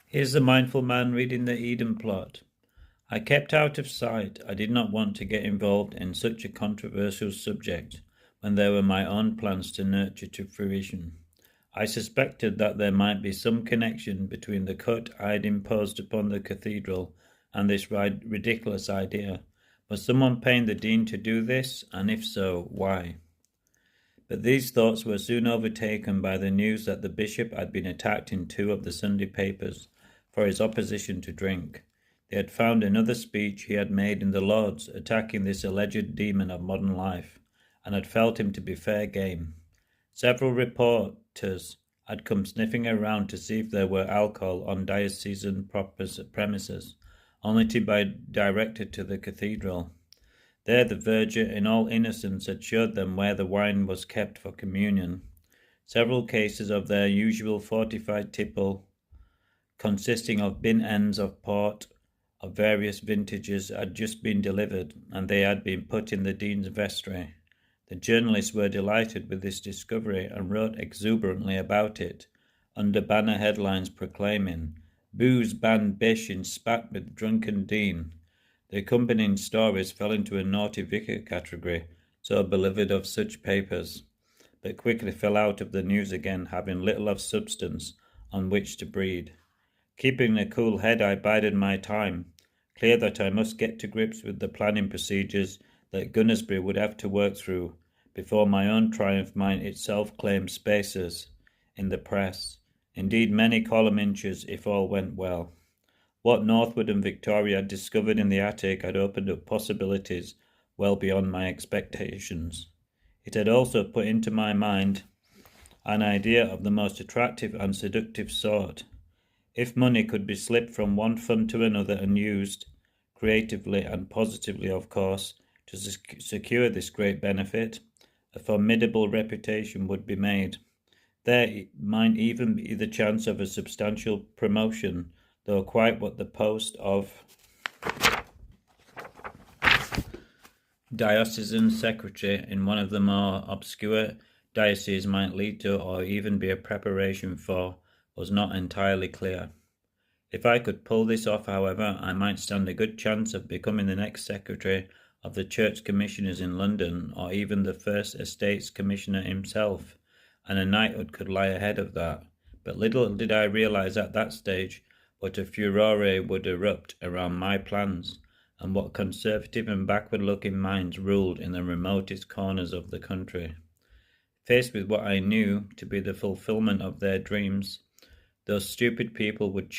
Here's the mindful man reading the Eden plot. I kept out of sight. I did not want to get involved in such a controversial subject when there were my own plans to nurture to fruition. I suspected that there might be some connection between the cut I'd imposed upon the cathedral and this ridiculous idea. Was someone paying the dean to do this, and if so, why? But these thoughts were soon overtaken by the news that the bishop had been attacked in two of the Sunday papers for his opposition to drink. They had found another speech he had made in the Lords attacking this alleged demon of modern life, and had felt him to be fair game. Several reporters had come sniffing around to see if there were alcohol on diocesan premises, only to be directed to the cathedral. There the verger, in all innocence, had showed them where the wine was kept for communion. Several cases of their usual fortified tipple, consisting of bin ends of port of various vintages, had just been delivered, and they had been put in the dean's vestry. The journalists were delighted with this discovery and wrote exuberantly about it, under banner headlines proclaiming, "Booze banned bish in spat with drunken dean." The accompanying stories fell into a naughty vicar category, so beloved of such papers, but quickly fell out of the news again, having little of substance on which to breed. Keeping a cool head, I bided my time, clear that I must get to grips with the planning procedures that Gunnersbury would have to work through before my own triumph might itself claim spaces in the press, indeed many column inches if all went well. What Northwood and Victoria had discovered in the attic had opened up possibilities well beyond my expectations. It had also put into my mind an idea of the most attractive and seductive sort. If money could be slipped from one fund to another and used, creatively and positively of course, to secure this great benefit, a formidable reputation would be made. There might even be the chance of a substantial promotion, though quite what the post of diocesan secretary in one of the more obscure dioceses might lead to, or even be a preparation for, was not entirely clear. If I could pull this off, however, I might stand a good chance of becoming the next secretary of the Church Commissioners in London, or even the First Estates Commissioner himself, and a knighthood could lie ahead of that. But little did I realise at that stage what a furore would erupt around my plans, and what conservative and backward-looking minds ruled in the remotest corners of the country. Faced with what I knew to be the fulfilment of their dreams, those stupid people would